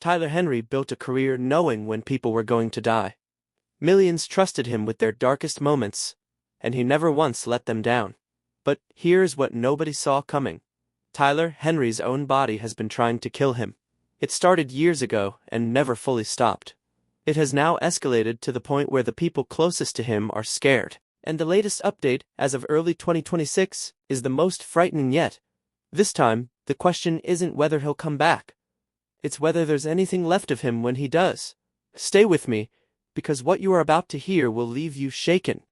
Tyler Henry built a career knowing when people were going to die. Millions trusted him with their darkest moments, and he never once let them down. But here's what nobody saw coming. Tyler Henry's own body has been trying to kill him. It started years ago and never fully stopped. It has now escalated to the point where the people closest to him are scared. And the latest update, as of early 2026, is the most frightening yet. This time, the question isn't whether he'll come back. It's whether there's anything left of him when he does. Stay with me, because what you are about to hear will leave you shaken.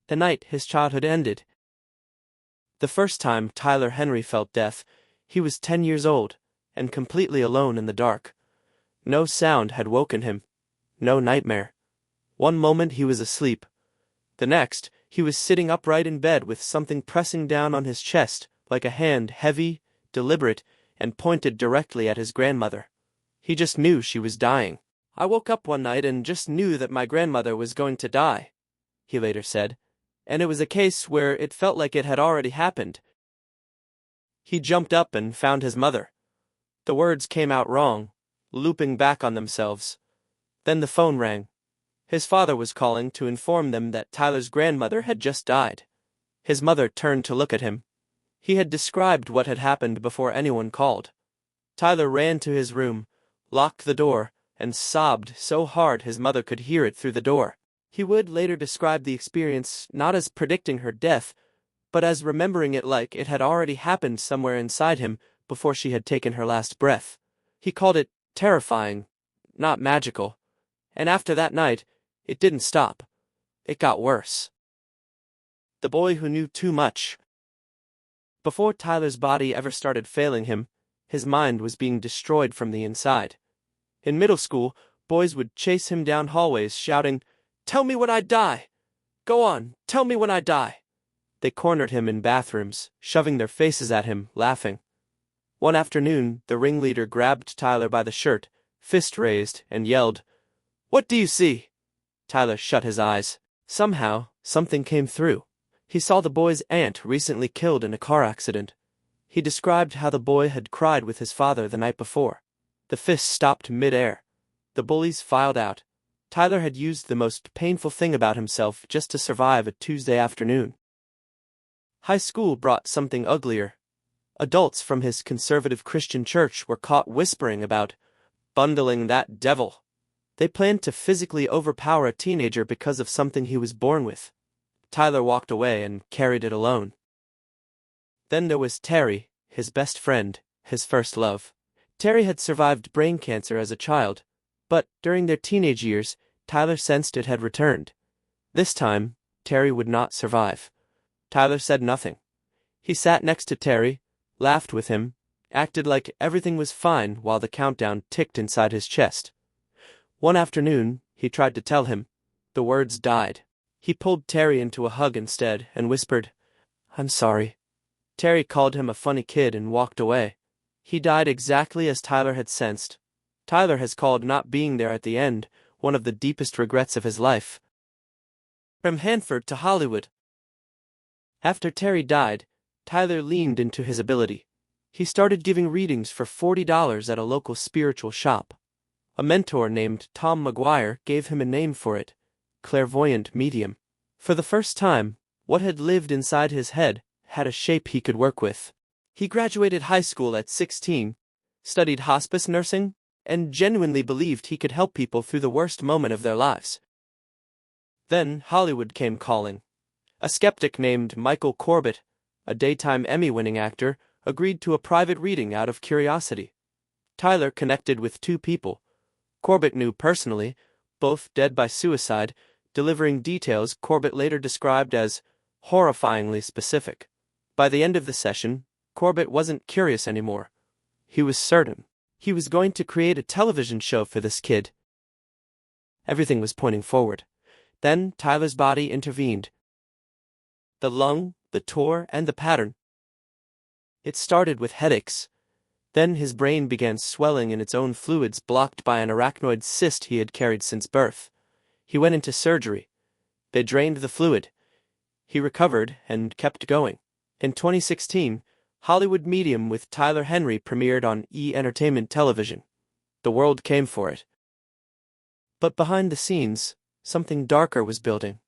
The night his childhood ended. The first time Tyler Henry felt death, he was 10 years old, and completely alone in the dark. No sound had woken him. No nightmare. One moment he was asleep. The next, he was sitting upright in bed with something pressing down on his chest, like a hand heavy, deliberate, and pointed directly at his grandmother. He just knew she was dying. "I woke up one night and just knew that my grandmother was going to die," he later said, and it was a case where it felt like it had already happened. He jumped up and found his mother. The words came out wrong, looping back on themselves. Then the phone rang. His father was calling to inform them that Tyler's grandmother had just died. His mother turned to look at him. He had described what had happened before anyone called. Tyler ran to his room, locked the door, and sobbed so hard his mother could hear it through the door. He would later describe the experience not as predicting her death, but as remembering it like it had already happened somewhere inside him before she had taken her last breath. He called it terrifying, not magical. And after that night, it didn't stop. It got worse. The boy who knew too much. Before Tyler's body ever started failing him, his mind was being destroyed from the inside. In middle school, boys would chase him down hallways shouting, "Tell me when I die! Go on, tell me when I die!" They cornered him in bathrooms, shoving their faces at him, laughing. One afternoon, the ringleader grabbed Tyler by the shirt, fist raised, and yelled, "What do you see?" Tyler shut his eyes. Somehow, something came through. He saw the boy's aunt recently killed in a car accident. He described how the boy had cried with his father the night before. The fist stopped mid-air. The bullies filed out. Tyler had used the most painful thing about himself just to survive a Tuesday afternoon. High school brought something uglier. Adults from his conservative Christian church were caught whispering about bundling that devil. They planned to physically overpower a teenager because of something he was born with. Tyler walked away and carried it alone. Then there was Terry, his best friend, his first love. Terry had survived brain cancer as a child, but during their teenage years, Tyler sensed it had returned. This time, Terry would not survive. Tyler said nothing. He sat next to Terry, laughed with him, acted like everything was fine while the countdown ticked inside his chest. One afternoon, he tried to tell him. The words died. He pulled Terry into a hug instead and whispered, "I'm sorry." Terry called him a funny kid and walked away. He died exactly as Tyler had sensed. Tyler has called not being there at the end one of the deepest regrets of his life. From Hanford to Hollywood. After Terry died, Tyler leaned into his ability. He started giving readings for $40 at a local spiritual shop. A mentor named Tom McGuire gave him a name for it, clairvoyant medium. For the first time, what had lived inside his head had a shape he could work with. He graduated high school at 16, studied hospice nursing, and genuinely believed he could help people through the worst moment of their lives. Then Hollywood came calling. A skeptic named Michael Corbett, a daytime Emmy-winning actor, agreed to a private reading out of curiosity. Tyler connected with two people. Corbett knew personally, both dead by suicide, delivering details Corbett later described as horrifyingly specific. By the end of the session, Corbett wasn't curious anymore. He was certain. He was going to create a television show for this kid. Everything was pointing forward. Then Tyler's body intervened. The lung, the tor, and the pattern. It started with headaches. Then his brain began swelling in its own fluids blocked by an arachnoid cyst he had carried since birth. He went into surgery. They drained the fluid. He recovered and kept going. In 2016, Hollywood Medium with Tyler Henry premiered on E! Entertainment Television. The world came for it. But behind the scenes, something darker was building.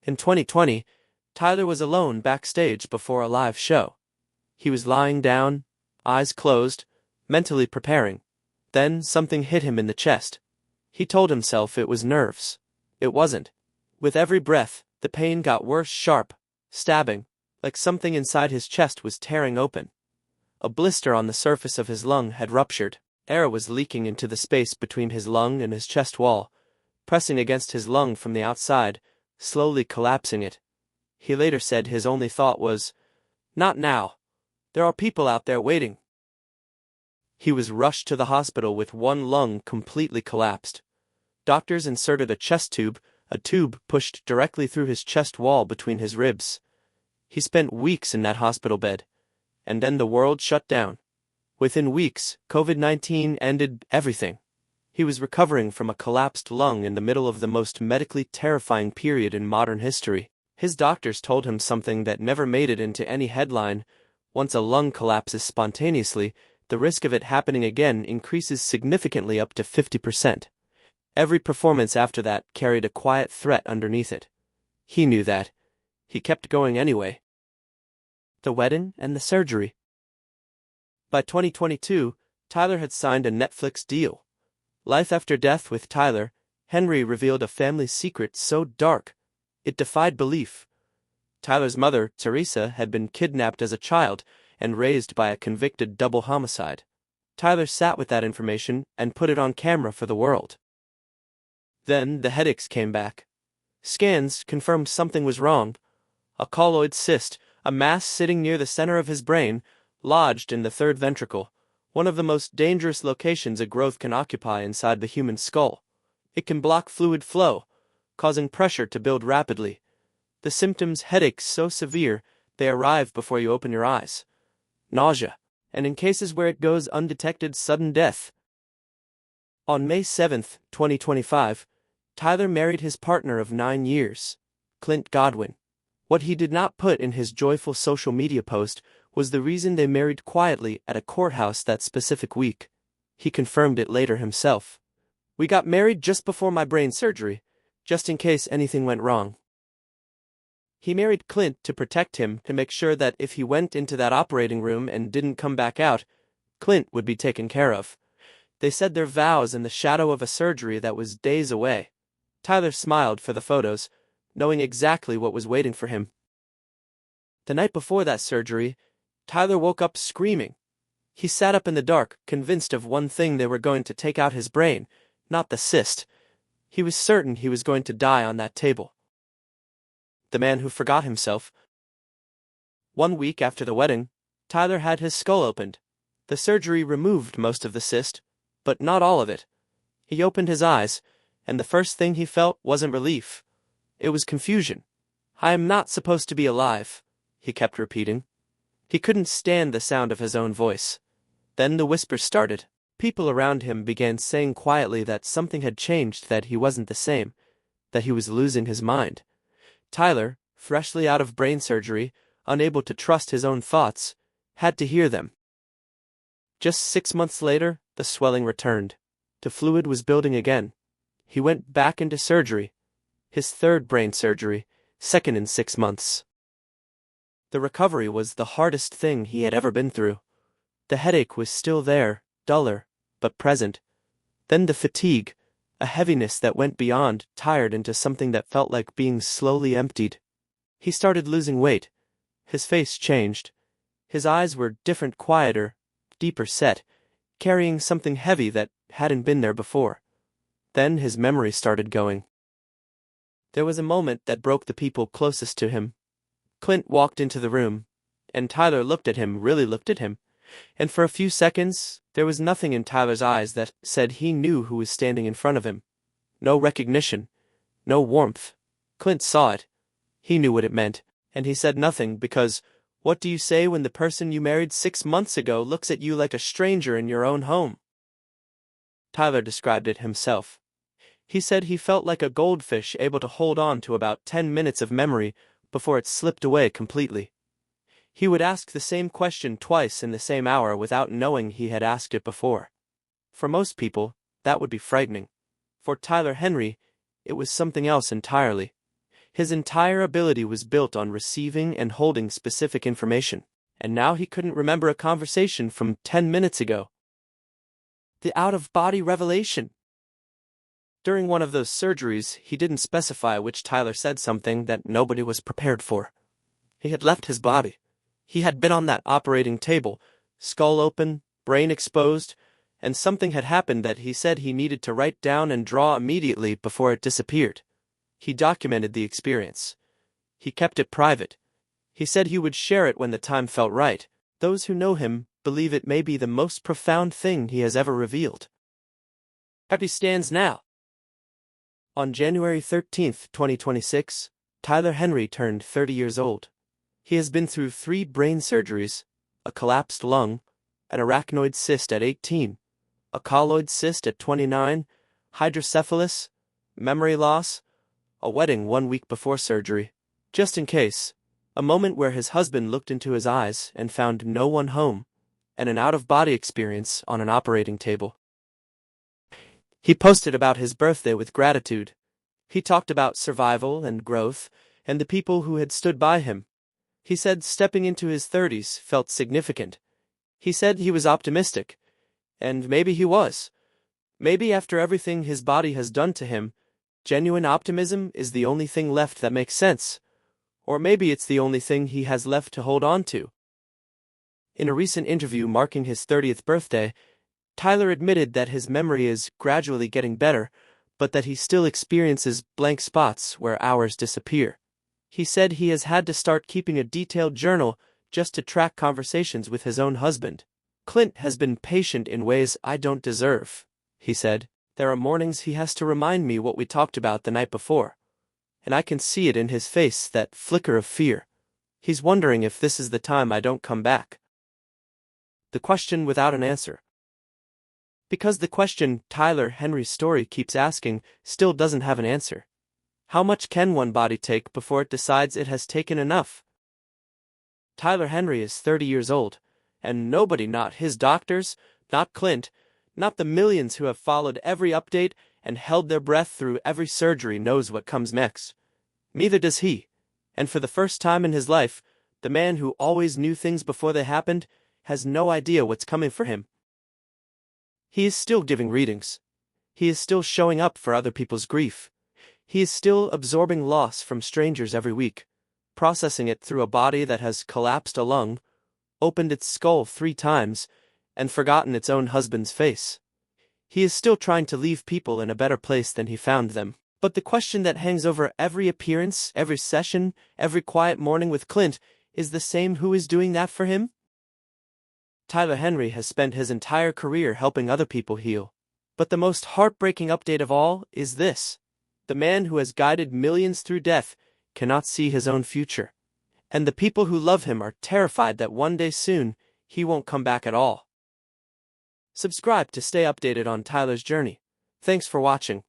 In 2020, Tyler was alone backstage before a live show. He was lying down, eyes closed, mentally preparing. Then something hit him in the chest. He told himself it was nerves. It wasn't. With every breath, the pain got worse, sharp, stabbing, like something inside his chest was tearing open. A blister on the surface of his lung had ruptured. Air was leaking into the space between his lung and his chest wall, pressing against his lung from the outside, slowly collapsing it. He later said his only thought was, "Not now. There are people out there waiting." He was rushed to the hospital with one lung completely collapsed. Doctors inserted a chest tube, a tube pushed directly through his chest wall between his ribs. He spent weeks in that hospital bed. And then the world shut down. Within weeks, COVID-19 ended everything. He was recovering from a collapsed lung in the middle of the most medically terrifying period in modern history. His doctors told him something that never made it into any headline. Once a lung collapses spontaneously, the risk of it happening again increases significantly up to 50%. Every performance after that carried a quiet threat underneath it. He knew that. He kept going anyway. The wedding and the surgery. By 2022, Tyler had signed a Netflix deal. Life After Death with Tyler, Henry revealed a family secret so dark, it defied belief. Tyler's mother, Teresa, had been kidnapped as a child and raised by a convicted double homicide. Tyler sat with that information and put it on camera for the world. Then the headaches came back. Scans confirmed something was wrong. A colloid cyst, a mass sitting near the center of his brain, lodged in the third ventricle, one of the most dangerous locations a growth can occupy inside the human skull. It can block fluid flow, causing pressure to build rapidly. The symptoms: headaches so severe they arrive before you open your eyes, nausea, and in cases where it goes undetected, sudden death. On May 7, 2025, Tyler married his partner of 9 years, Clint Godwin. What he did not put in his joyful social media post was the reason they married quietly at a courthouse that specific week. He confirmed it later himself. "We got married just before my brain surgery, just in case anything went wrong." He married Clint to protect him, to make sure that if he went into that operating room and didn't come back out, Clint would be taken care of. They said their vows in the shadow of a surgery that was days away. Tyler smiled for the photos, knowing exactly what was waiting for him. The night before that surgery, Tyler woke up screaming. He sat up in the dark, convinced of one thing: they were going to take out his brain, not the cyst. He was certain he was going to die on that table. The man who forgot himself. 1 week after the wedding, Tyler had his skull opened. The surgery removed most of the cyst, but not all of it. He opened his eyes, and the first thing he felt wasn't relief. It was confusion. "I am not supposed to be alive," he kept repeating. He couldn't stand the sound of his own voice. Then the whispers started. People around him began saying quietly that something had changed, that he wasn't the same, that he was losing his mind. Tyler, freshly out of brain surgery, unable to trust his own thoughts, had to hear them. Just 6 months later, the swelling returned. The fluid was building again. He went back into surgery. His third brain surgery, second in 6 months. The recovery was the hardest thing he had ever been through. The headache was still there, duller, but present. Then the fatigue, a heaviness that went beyond tired into something that felt like being slowly emptied. He started losing weight. His face changed. His eyes were different, quieter, deeper set, carrying something heavy that hadn't been there before. Then his memory started going. There was a moment that broke the people closest to him. Clint walked into the room, and Tyler looked at him, really looked at him, and for a few seconds, there was nothing in Tyler's eyes that said he knew who was standing in front of him. No recognition, no warmth. Clint saw it. He knew what it meant, and he said nothing because, what do you say when the person you married 6 months ago looks at you like a stranger in your own home? Tyler described it himself. He said he felt like a goldfish able to hold on to about 10 minutes of memory before it slipped away completely. He would ask the same question twice in the same hour without knowing he had asked it before. For most people, that would be frightening. For Tyler Henry, it was something else entirely. His entire ability was built on receiving and holding specific information, and now he couldn't remember a conversation from 10 minutes ago. The out-of-body revelation. During one of those surgeries, he didn't specify which Tyler said something that nobody was prepared for. He had left his body. He had been on that operating table, skull open, brain exposed, and something had happened that he said he needed to write down and draw immediately before it disappeared. He documented the experience. He kept it private. He said he would share it when the time felt right. Those who know him believe it may be the most profound thing he has ever revealed. How he stands now. On January 13, 2026, Tyler Henry turned 30 years old. He has been through 3 brain surgeries, a collapsed lung, an arachnoid cyst at 18, a colloid cyst at 29, hydrocephalus, memory loss, a wedding 1 week before surgery. Just in case, a moment where his husband looked into his eyes and found no one home, and an out-of-body experience on an operating table. He posted about his birthday with gratitude. He talked about survival and growth, and the people who had stood by him. He said stepping into his 30s felt significant. He said he was optimistic, and maybe he was. Maybe after everything his body has done to him, genuine optimism is the only thing left that makes sense. Or maybe it's the only thing he has left to hold on to. In a recent interview marking his 30th birthday, Tyler admitted that his memory is gradually getting better, but that he still experiences blank spots where hours disappear. He said he has had to start keeping a detailed journal just to track conversations with his own husband. Clint has been patient in ways I don't deserve, he said. There are mornings he has to remind me what we talked about the night before. And I can see it in his face, that flicker of fear. He's wondering if this is the time I don't come back. The question without an answer. Because the question Tyler Henry's story keeps asking still doesn't have an answer. How much can one body take before it decides it has taken enough? Tyler Henry is 30 years old, and nobody, not his doctors, not Clint, not the millions who have followed every update and held their breath through every surgery, knows what comes next. Neither does he, and for the first time in his life, the man who always knew things before they happened has no idea what's coming for him. He is still giving readings. He is still showing up for other people's grief. He is still absorbing loss from strangers every week, processing it through a body that has collapsed a lung, opened its skull 3 times, and forgotten its own husband's face. He is still trying to leave people in a better place than he found them. But the question that hangs over every appearance, every session, every quiet morning with Clint is the same: who is doing that for him? Tyler Henry has spent his entire career helping other people heal. But the most heartbreaking update of all is this: the man who has guided millions through death cannot see his own future. And the people who love him are terrified that one day soon, he won't come back at all. Subscribe to stay updated on Tyler's journey. Thanks for watching.